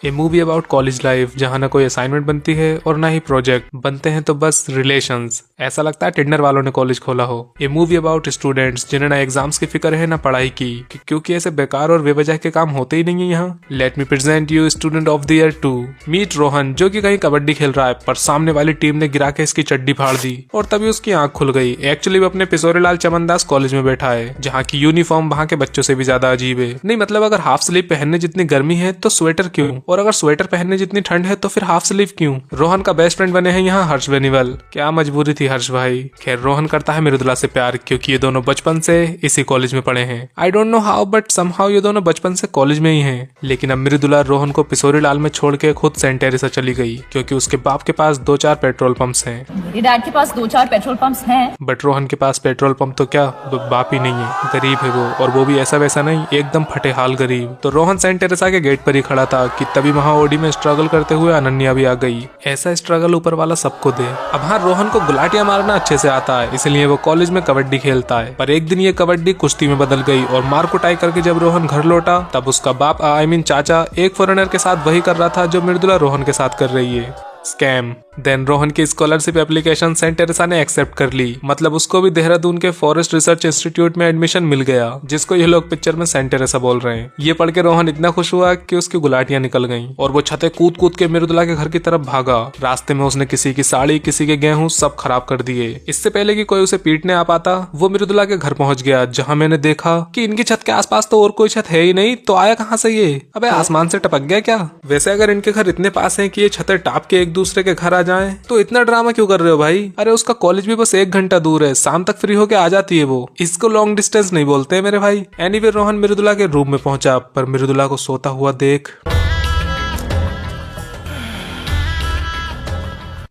A movie about college life जहाँ ना कोई असाइनमेंट बनती है और ना ही प्रोजेक्ट बनते हैं, तो बस रिलेशंस। ऐसा लगता है टिंडर वालों ने कॉलेज खोला हो। ए मूवी अबाउट स्टूडेंट्स जिन्हें ना एग्जाम्स की फिक्र है ना पढ़ाई की, क्योंकि ऐसे बेकार और बेवजह के काम होते ही नहीं है यहाँ। Let me present you student of the year 2। Meet Rohan, जो कि कहीं कबड्डी खेल रहा है, पर सामने वाली टीम ने गिरा के इसकी चड्डी फाड़ दी और तभी उसकी आंख खुल गई। एक्चुअली वो अपने पिसोरीलाल चमनदास कॉलेज में बैठा है, जहाँ की यूनिफॉर्म वहाँ के बच्चों से भी ज्यादा अजीब है। नहीं मतलब अगर हाफ स्लीव पहनने जितनी गर्मी है तो स्वेटर क्यों, और अगर स्वेटर पहनने जितनी ठंड है तो फिर हाफ स्लीव क्यों। रोहन का बेस्ट फ्रेंड बने हैं यहाँ हर्ष बेनीवाल। क्या मजबूरी थी हर्ष भाई। खैर रोहन करता है मृदुला से प्यार, क्योंकि ये दोनों बचपन से इसी कॉलेज में पढ़े हैं। I don't know how but somehow ये दोनों बचपन से कॉलेज में ही हैं। लेकिन अब मृदुला रोहन को पिसोरीलाल में छोड़ के खुद सेंट टेरेसा चली गई, क्योंकि उसके बाप के पास 2-4 पेट्रोल पंप्स हैं। मेरे डैड के पास 2-4 पेट्रोल पंप्स हैं। बट रोहन के पास पेट्रोल पंप तो क्या, बाप ही नहीं है। गरीब है वो, और वो भी ऐसा वैसा नहीं, एकदम फटे हाल गरीब। तो रोहन सेंट टेरेसा के गेट पर ही खड़ा था कि तभी वहाँ ओडी में स्ट्रगल करते हुए अनन्या भी आ गई। ऐसा स्ट्रगल ऊपर वाला सबको दे। अब हाँ, रोहन को गुलाटियां मारना अच्छे से आता है, इसलिए वो कॉलेज में कबड्डी खेलता है। पर एक दिन ये कबड्डी कुश्ती में बदल गई और मार कुटाई करके जब रोहन घर लौटा, तब उसका बाप आई मीन चाचा एक फॉरेनर के साथ वही कर रहा था जो मृदुला रोहन के साथ कर रही है, स्कैम। देन रोहन की स्कॉलरशिप एप्लीकेशन सेंट टेरेसा ने एक्सेप्ट कर ली। मतलब उसको भी देहरादून के फॉरेस्ट रिसर्च इंस्टीट्यूट में एडमिशन मिल गया, जिसको ये लोग पिक्चर में सेंट टेरेसा बोल रहे हैं। ये पढ़ के रोहन इतना खुश हुआ कि उसकी गुलाटियां निकल गईं और वो छतें कूद कूद के मृदुला के घर की तरफ भागा। रास्ते में उसने किसी की साड़ी, किसी के गेहूं सब खराब कर दिए। इससे पहले कि कोई उसे पीटने आ पाता, वो मृदुला के घर पहुंच गया, जहाँ मैंने देखा कि इनकी छत के आसपास तो और कोई छत है ही नहीं, तो आया कहाँ से ये। अबे आसमान से टपक गया क्या। वैसे अगर इनके घर इतने पास है कि ये छतें टाप के एक दूसरे के घर आ जाए, तो इतना ड्रामा क्यों कर रहे हो भाई। अरे उसका कॉलेज भी बस 1 घंटा दूर है, शाम तक फ्री होके आ जाती है वो। इसको लॉन्ग डिस्टेंस नहीं बोलते मेरे भाई। एनीवे रोहन मृदुला के रूम में पहुंचा, पर मृदुला को सोता हुआ देख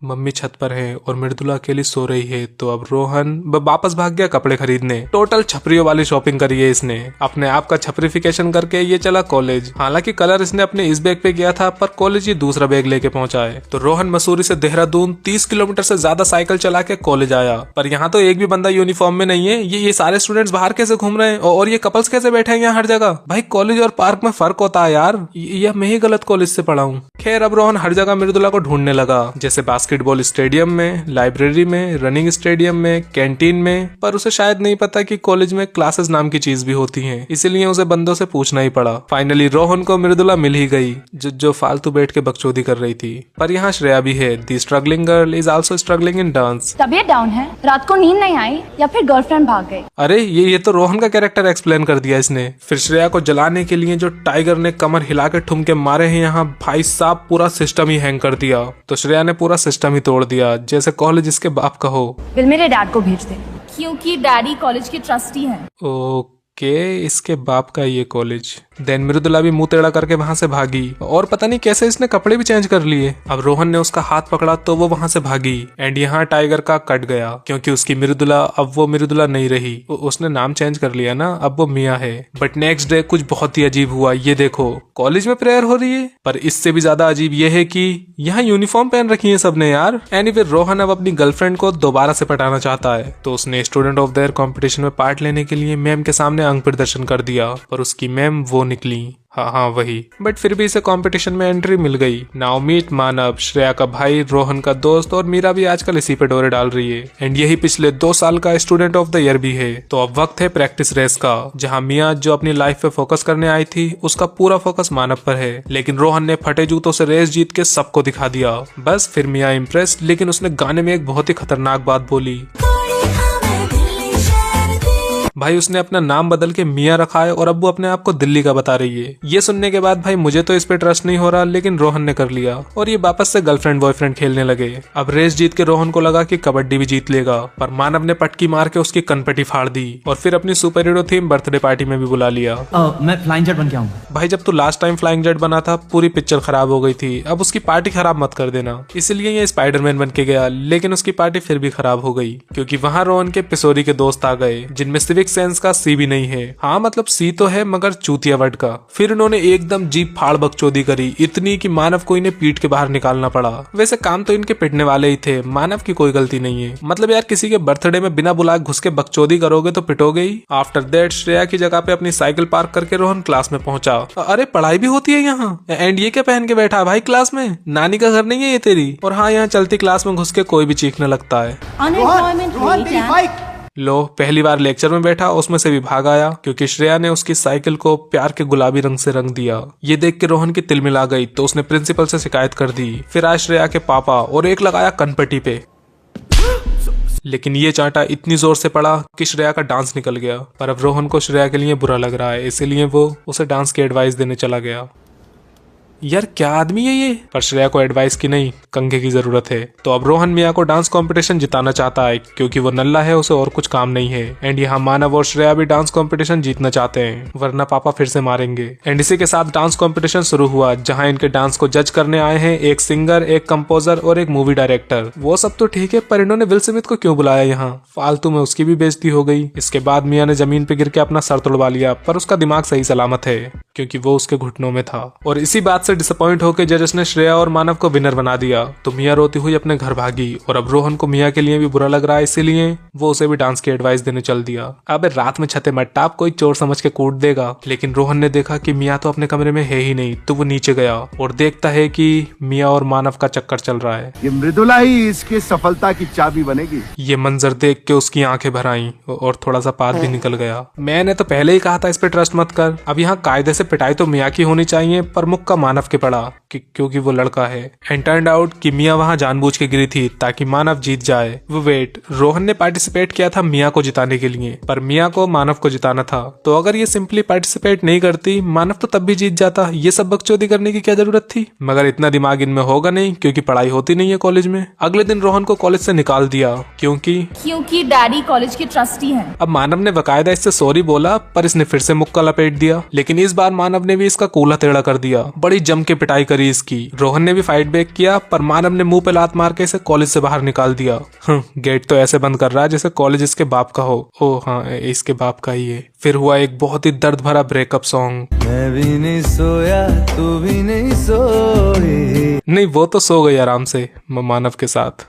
मम्मी छत पर है और मृदुला अकेली सो रही है। तो अब रोहन वापस भाग गया कपड़े खरीदने। टोटल छपरियों वाली शॉपिंग करी है इसने। अपने आप का छपरिफिकेशन करके ये चला कॉलेज। हालांकि कलर इसने अपने इस बैग पे किया था, पर कॉलेज ये दूसरा बैग लेके पहुंचा है। तो रोहन मसूरी से देहरादून 30 किलोमीटर से ज्यादा साइकिल चला के कॉलेज आया। पर यहाँ तो एक भी बंदा यूनिफॉर्म में नहीं है। ये सारे स्टूडेंट्स बाहर कैसे घूम रहे हैं और ये कपल्स कैसे बैठे हैं यहाँ हर जगह। भाई कॉलेज और पार्क में फर्क होता है यार, या मैं ही गलत कॉलेज से पढ़ा हूँ। खैर अब रोहन हर जगह मृदुला को ढूंढने लगा, जैसे बास्केटबॉल स्टेडियम में, लाइब्रेरी में, रनिंग स्टेडियम में, कैंटीन में। पर उसे शायद नहीं पता कि कॉलेज में क्लासेस नाम की चीज भी होती हैं, इसलिए उसे बंदों से पूछना ही पड़ा। फाइनली रोहन को मृदुला मिल ही गई, जो फालतू बैठ के बकचोदी कर रही थी। पर यहाँ श्रेया भी है। The struggling girl is also struggling in dance. तबीयत डाउन है, रात को नींद नहीं आई, या फिर गर्लफ्रेंड भाग गई। अरे ये तो रोहन का कैरेक्टर एक्सप्लेन कर दिया इसने। फिर श्रेया को जलाने के लिए जो टाइगर ने कमर हिला के ठुमके मारे हैं यहाँ, भाई साहब पूरा सिस्टम ही हैंग कर दिया। तो श्रेया ने पूरा सिस्टम ही तोड़ दिया, जैसे कॉलेज इसके बाप का हो। बिल मेरे डैड को भेज दे, क्योंकि डैडी कॉलेज के ट्रस्टी हैं। इसके बाप का ये कॉलेज। देन मृदुला भी मुंह टेढ़ा करके वहां से भागी, और पता नहीं कैसे इसने कपड़े भी चेंज कर लिए। अब रोहन ने उसका हाथ पकड़ा तो वो वहां से भागी, एंड यहाँ टाइगर का कट गया, क्योंकि उसकी मृदुला अब वो मृदुला नहीं रही। उसने नाम चेंज कर लिया ना, अब वो मिया है। बट नेक्स्ट डे कुछ बहुत ही अजीब हुआ। ये देखो कॉलेज में प्रेयर हो रही है, पर इससे भी ज्यादा अजीब ये है कि यहाँ यूनिफॉर्म पहन रखी है सबने यार। एनीवे रोहन अब अपनी गर्लफ्रेंड को दोबारा से पटाना चाहता है, तो उसने student of the year competition में पार्ट लेने के लिए मैम के सामने अंग प्रदर्शन कर दिया, पर उसकी मैम वो निकली। हाँ वही। बट फिर भी इसे कंपटीशन में एंट्री मिल गई। नाउ मीट मानव, श्रेया का भाई, रोहन का दोस्त, और मीरा भी आजकल इसी पे डोरे डाल रही है। एंड यही पिछले 2 साल का स्टूडेंट ऑफ द ईयर भी है। तो अब वक्त है प्रैक्टिस रेस का, जहाँ मिया जो अपनी लाइफ पे फोकस करने आई थी, उसका पूरा फोकस मानव पर है। लेकिन रोहन ने फटे जूतों से रेस जीत के सबको दिखा दिया। बस फिर मिया इम्प्रेस, लेकिन उसने गाने में एक बहुत ही खतरनाक बात बोली। भाई उसने अपना नाम बदल के मिया रखा है और अब वो अपने आप को दिल्ली का बता रही है। ये सुनने के बाद भाई मुझे तो इस पे ट्रस्ट नहीं हो रहा, लेकिन रोहन ने कर लिया और ये वापस से गर्लफ्रेंड बॉयफ्रेंड खेलने लगे। अब रेस जीत के रोहन को लगा कि कबड्डी भी जीत लेगा, पर मानव ने पटकी मार के उसकी कनपटी फाड़ दी और फिर अपनी super hero theme birthday party में भी बुला लिया। मैं फ्लाइंग जेट बन के आऊंगा। भाई जब तू लास्ट टाइम फ्लाइंग जेट बना था, पूरी पिक्चर खराब हो गई थी। अब उसकी पार्टी खराब मत कर देना। इसलिए ये स्पाइडरमैन बन के गया, लेकिन उसकी पार्टी फिर भी खराब हो गई, क्योंकि वहाँ रोहन के पिसोरी के दोस्त आ गए, जिनमें सिविक सिविक सेंस का सी भी नहीं है। हाँ मतलब सी तो है मगर चूतिया वर्ड का। फिर इन्होंने एकदम जीप फाड़ बकचोदी करी, इतनी कि मानव को इन्हें पीट के बाहर निकालना पड़ा। वैसे काम तो इनके पिटने वाले ही थे, मानव की कोई गलती नहीं है। मतलब यार किसी के बर्थडे में बिना बुलाए घुस के बकचोदी करोगे तो पिटोगे ही। आफ्टर दैट श्रेया की जगह पे अपनी साइकिल पार्क करके रोहन क्लास में पहुंचा। अरे पढ़ाई भी होती है यहाँ, एंड ये क्या पहन के बैठा है भाई क्लास में? नानी का घर नहीं है ये तेरी? और हाँ, यहाँ चलती क्लास में घुस के कोई भी चीखने लगता है। अनएम्प्लॉयमेंट रेट एंड लो पहली बार लेक्चर में बैठा उसमें से भी भाग आया क्योंकि श्रेया ने उसकी साइकिल को प्यार के गुलाबी रंग से रंग दिया। ये देख के रोहन की तिलमिला गई तो उसने प्रिंसिपल से शिकायत कर दी। फिर आए श्रेया के पापा और एक लगाया कनपट्टी पे। लेकिन ये चांटा इतनी जोर से पड़ा कि श्रेया का डांस निकल गया। पर अब रोहन को श्रेया के लिए बुरा लग रहा है, इसीलिए वो उसे डांस की एडवाइस देने चला गया। यार क्या आदमी है ये? पर श्रेया को एडवाइस की नहीं, कंघे की जरूरत है। तो अब रोहन मिया को डांस कंपटीशन जिताना चाहता है क्योंकि वो नल्ला है, उसे और कुछ काम नहीं है। एंड यहाँ मानव और श्रेया भी डांस कंपटीशन जीतना चाहते हैं, वरना पापा फिर से मारेंगे। एंड इसी के साथ डांस कंपटीशन शुरू हुआ, जहाँ इनके डांस को जज करने आए हैं एक सिंगर, एक कंपोजर और एक मूवी डायरेक्टर। वो सब तो ठीक है, पर इन्होंने विल स्मिथ को क्यों बुलाया यहाँ? फालतू में उसकी भी बेइज्जती हो गई। इसके बाद मिया ने जमीन पे गिर के अपना सर तोड़वा लिया, पर उसका दिमाग सही सलामत है क्योंकि वो उसके घुटनों में था। और इसी बात से डिसअपॉइंट होकर जजेस ने श्रेया और मानव को विनर बना दिया। तो मिया रोती हुई अपने घर भागी और अब रोहन को मिया के लिए भी बुरा लग रहा है, इसीलिए वो उसे भी डांस की एडवाइस देने चल दिया। अबे रात में छते मत टाप, कोई चोर समझ के कूट देगा। लेकिन रोहन ने देखा कि मिया तो अपने कमरे में है ही नहीं, तो वो नीचे गया और देखता है कि मिया और मानव का चक्कर चल रहा है। ये मृदुला ही इसकी सफलता की चाबी बनेगी। ये मंजर देख के उसकी आंखें भर आईं और थोड़ा सा पाद भी निकल गया। मैंने तो पहले ही कहा था इस पे ट्रस्ट मत कर। अब यहाँ कायदे से पिटाई तो मिया की होनी चाहिए, पर मुक्का मानव के पड़ा क्योंकि वो लड़का है। एंड टर्न्ड आउट कि मिया वहां जानबूझ के गिरी थी ताकि मानव जीत जाए। वो वेट, रोहन ने पार्टिसिपेट किया था मिया को जिताने के लिए, पर मिया को मानव को जिताना था। तो अगर ये सिंपली पार्टिसिपेट नहीं करती, मानव तो तब भी जीत जाता। ये सब बकचोदी करने की क्या जरूरत थी? मगर इतना दिमाग इनमें होगा नहीं क्योंकि पढ़ाई होती नहीं है कॉलेज में। अगले दिन रोहन को कॉलेज से निकाल दिया क्योंकि डैडी कॉलेज के ट्रस्टी हैं। अब मानव ने बकायदा इससे सॉरी बोला, पर इसने फिर से मुक्का लपेट दिया। लेकिन इस बार मानव ने भी इसका कूल्हा टेढ़ा कर दिया। बड़ी जम के पिटाई करी इसकी। रोहन ने भी फाइट बैक किया, पर मानव ने मुंह पे लात मार के इसे कॉलेज से बाहर निकाल दिया। गेट तो ऐसे बंद कर रहा है जैसे कॉलेज इसके बाप का हो। ओ हाँ, इसके बाप का ही है। फिर हुआ एक बहुत ही दर्द भरा ब्रेकअप सॉन्ग। मैं भी नहीं सोया, तू भी नहीं सोई। नहीं, वो तो सो गई आराम से मानव के साथ।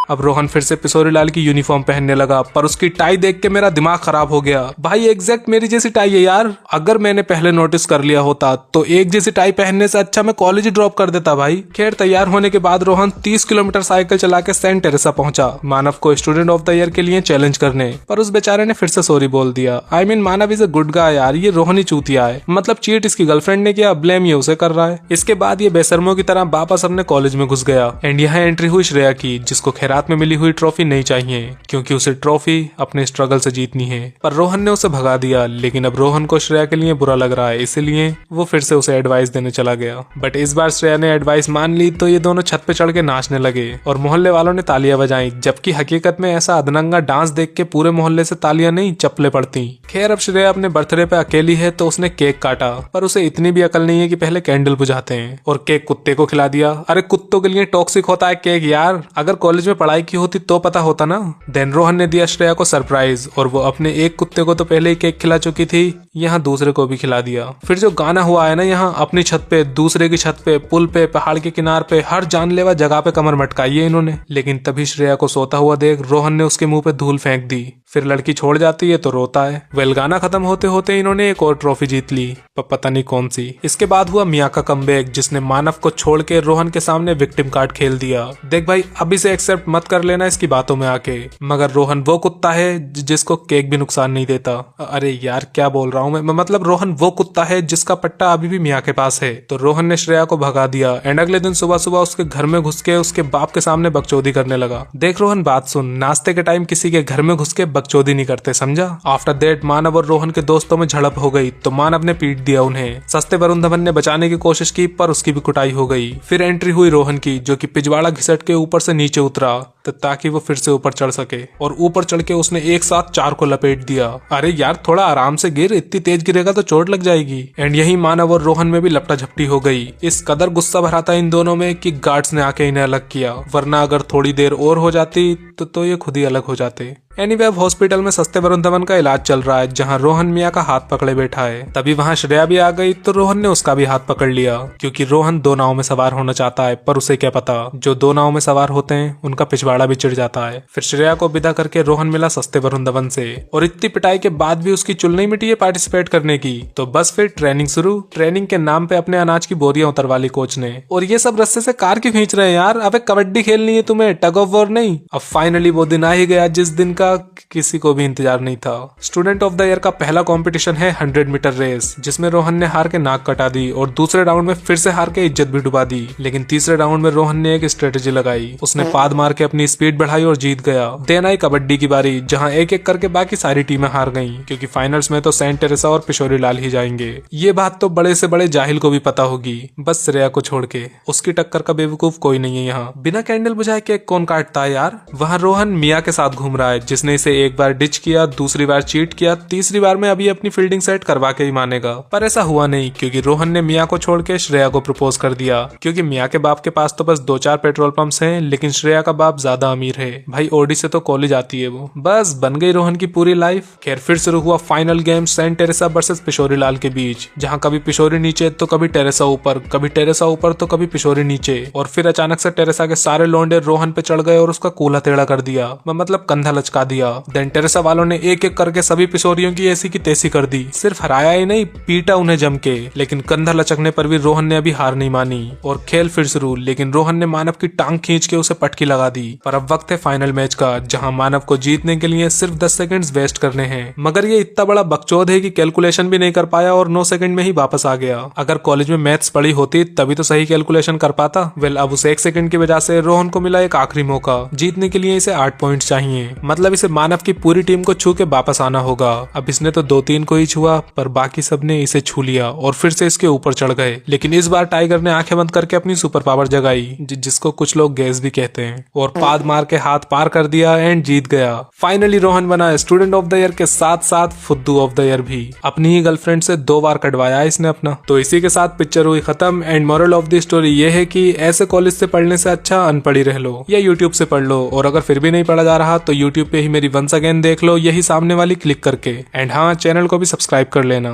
अब रोहन फिर से पिसोरी लाल की यूनिफॉर्म पहनने लगा, पर उसकी टाई देख के मेरा दिमाग खराब हो गया। भाई एग्जैक्ट मेरी जैसी टाई है यार। अगर मैंने पहले नोटिस कर लिया होता तो एक जैसी टाई पहनने से अच्छा मैं कॉलेज ही ड्रॉप कर देता भाई। खैर, तैयार होने के बाद रोहन 30 किलोमीटर साइकिल चला के सेंट टेरेसा पहुंचा मानव को स्टूडेंट ऑफ द ईयर के लिए चैलेंज करने। पर उस बेचारे ने फिर से सॉरी बोल दिया। I mean Manav is a good guy यार, ये रोहन ही चूतिया है। मतलब चीट इसकी गर्लफ्रेंड ने किया, ब्लेम ये उसे कर रहा है। इसके बाद ये बेशर्मों की तरह वापस अपने कॉलेज में घुस गया। एंड यहाँ एंट्री हुई श्रेया की, जिसको खैरात में मिली हुई ट्रॉफी नहीं चाहिए क्योंकि उसे ट्रॉफी अपने स्ट्रगल से जीतनी है। पर रोहन ने उसे भगा दिया। लेकिन अब रोहन को श्रेया के लिए बुरा लग रहा है, इसीलिए वो फिर से उसे एडवाइस देने चला गया। बट इस बार श्रेया ने एडवाइस मान ली तो ये दोनों छत पे चढ़ के नाचने लगे और मोहल्ले वालों ने तालियां बजाई, जबकि हकीकत में ऐसा अधनंगा डांस देख के पूरे मोहल्ले से तालियां नहीं चप्पलें पड़ती। खैर, अब श्रेया अपने बर्थडे पे अकेली है तो उसने केक काटा, पर उसे इतनी भी अकल नहीं है कि पहले कैंडल बुझाते हैं। और केक कुत्ते को खिला दिया। अरे कुत्तों के लिए टॉक्सिक होता है केक यार। अगर कॉलेज में पढ़ाई की होती तो पता होता ना। देन रोहन ने दिया श्रेया को सरप्राइज और वो अपने एक कुत्ते को तो पहले ही केक खिला चुकी थी, यहाँ दूसरे को भी खिला दिया। फिर जो गाना हुआ है ना, यहाँ अपनी छत पे, दूसरे की छत पे, पुल पे, पहाड़ के किनार पे, हर जानलेवा जगह पे कमर मटकाई है इन्होंने। लेकिन तभी श्रेया को सोता हुआ देख रोहन ने उसके मुंह पे धूल फेंक दी। फिर लड़की छोड़ जाती है तो रोता है। वेल, गाना खत्म होते होते इन्होंने एक और ट्रॉफी जीत ली, पर पता नहीं कौन सी। इसके बाद हुआ मिया का कमबैक, जिसने मानव को छोड़ के रोहन के सामने विक्टिम कार्ड खेल दिया। देख भाई, अभी से एक्सेप्ट मत कर लेना इसकी बातों में आके, मगर रोहन वो कुत्ता है जिसको केक भी नुकसान नहीं देता। अरे यार क्या बोल रहा हूँ मैं, मतलब रोहन वो कुत्ता है जिसका पट्टा अभी भी मिया के पास है। तो रोहन ने श्रेया को भगा दिया एंड अगले दिन सुबह सुबह उसके घर में घुस के उसके बाप के सामने बकचोदी करने लगा। देख रोहन, बात सुन, नाश्ते के टाइम किसी के घर में घुस के बकचोदी नहीं करते, समझा? आफ्टर दैट मानव और रोहन के दोस्तों में झड़प हो गई तो मानव ने पीट दिया उन्हें। सस्ते वरुण धवन ने बचाने की कोशिश की, पर उसकी भी कुटाई हो गई। फिर एंट्री हुई रोहन की, जो कि पिछवाड़ा घिसट के ऊपर से नीचे उतरा ताकि वो फिर से ऊपर चढ़ सके, और ऊपर चढ़ के उसने एक साथ 4 को लपेट दिया। अरे यार थोड़ा आराम से गिर, इतनी तेज गिरेगा तो चोट लग जाएगी। एंड यही मानव और रोहन में भी लपटा झपटी हो गई। इस कदर गुस्सा भरा था इन दोनों में कि गार्ड्स ने आके इन्हें अलग किया, वरना अगर थोड़ी देर और हो जाती तो ये खुद ही अलग हो जाते। एनीवे अब हॉस्पिटल में सस्ते वरुण धवन का इलाज चल रहा है, जहां रोहन मिया का हाथ पकड़े बैठा है। तभी वहां श्रेया भी आ गई तो रोहन ने उसका भी हाथ पकड़ लिया, क्योंकि रोहन 2 नाव में सवार होना चाहता है, पर उसे क्या पता जो 2 नाव में सवार होते हैं उनका पिछवाड़ा भी चिढ़ जाता है। फिर श्रेया को विदा करके रोहन मिला सस्ते वरुण धवन से, और इतनी पिटाई के बाद भी उसकी चुल नहीं मिटी है पार्टिसिपेट करने की। तो बस फिर ट्रेनिंग शुरू। ट्रेनिंग के नाम पे अपने अनाज की बोरियां उतरवा ली कोच ने। और ये सब रस्से से कार क्यों खींच रहे हैं यार? अबे कबड्डी खेलनी है तुम्हें, टग ऑफ वॉर नहीं। अब फाइनली वो दिन आ ही गया जिस दिन का किसी को भी इंतजार नहीं था। स्टूडेंट ऑफ द ईयर का पहला कंपटीशन है 100 मीटर रेस, जिसमें रोहन ने हार के नाक कटा दी और दूसरे राउंड में फिर से हार के इज्जत भी डुबा दी। लेकिन तीसरे राउंड में रोहन ने एक स्ट्रेटेजी लगाई, उसने पाद मार के अपनी स्पीड बढ़ाई और जीत गया। देन आई कबड्डी की बारी, जहां एक एक करके बाकी सारी टीमें हार गईं, क्योंकि फाइनल्स में तो सेंट टेरेसा और पिशोरी लाल ही जाएंगे। ये बात तो बड़े से बड़े जाहिल को भी पता होगी, बस श्रेया को छोड़ के। उसकी टक्कर का बेवकूफ कोई नहीं है यहाँ। बिना कैंडल बुझाए केक कौन काटता है यार? वहाँ रोहन मिया के साथ घूम रहा है, जिसने इसे एक बार डिच किया, दूसरी बार चीट किया, तीसरी बार में अभी अपनी फील्डिंग सेट करवा के ही मानेगा। पर ऐसा हुआ नहीं, क्योंकि रोहन ने मिया को छोड़ के श्रेया को प्रपोज कर दिया। क्योंकि मिया के बाप के पास तो बस 2-4 पेट्रोल पंप्स हैं, लेकिन श्रेया का बाप ज्यादा अमीर है। भाई ओडी से तो कॉलेज आती है वो। बस बन गई रोहन की पूरी लाइफ। खैर फिर शुरू हुआ final game Saint Teresa versus Pishori Lal के बीच, जहाँ कभी पिशोरी नीचे तो कभी टेरेसा ऊपर, कभी टेरेसा ऊपर तो कभी पिशोरी नीचे। और फिर अचानक से टेरेसा के सारे लौंडे रोहन पे चढ़ गए और उसका कूल्हा टेढ़ा कर दिया, मतलब कंधा लचका दिया। देन टेरेसा वालों ने एक एक करके सभी पिशोरियों की ऐसी की तैसी कर दी। सिर्फ हराया ही नहीं, पीटा उन्हें जम के। लेकिन कंधा लचकने पर भी रोहन ने अभी हार नहीं मानी और खेल फिर शुरू। लेकिन रोहन ने मानव की टांग खींच के उसे पटकी लगा दी। पर अब वक्त है फाइनल मैच का, जहां मानव को जीतने के लिए सिर्फ 10 सेकंड्स वेस्ट करने हैं। मगर ये इतना बड़ा बकचोद है कि कैलकुलेशन भी नहीं कर पाया और 9 सेकंड में ही वापस आ गया। अगर कॉलेज में मैथ्स पढ़ी होती तभी तो सही कैलकुलेशन कर पाता। वेल अब उस 1 सेकंड की वजह से रोहन को मिला एक आखिरी मौका। जीतने के लिए इसे 8 पॉइंट चाहिए, मतलब इसे मानव की पूरी टीम को छू के वापस आना होगा। अब इसने तो 2-3 को ही छुआ, पर बाकी सब ने इसे छू लिया और फिर से इसके ऊपर चढ़ गए। लेकिन इस बार टाइगर ने आंखें बंद करके अपनी सुपर पावर जगाई, जिसको कुछ लोग गैस भी कहते हैं, और पाद मार के हाथ पार कर दिया एंड जीत गया। फाइनली रोहन बना स्टूडेंट ऑफ द ईयर के साथ साथ फुद्दू ऑफ द ईयर भी। अपनी ही गर्लफ्रेंड से 2 बार कटवाया इसने अपना। तो इसी के साथ पिक्चर हुई खत्म। And moral of the story ये है कि ऐसे कॉलेज से पढ़ने से अच्छा अनपढ़ी रह लो या यूट्यूब से पढ़ लो, और अगर फिर भी नहीं पढ़ा जा रहा तो यूट्यूब पे ही मेरी वंस अगेन देख लो, यही सामने वाली क्लिक करके। एंड हाँ, चैनल को भी सब्सक्राइब कर लेना।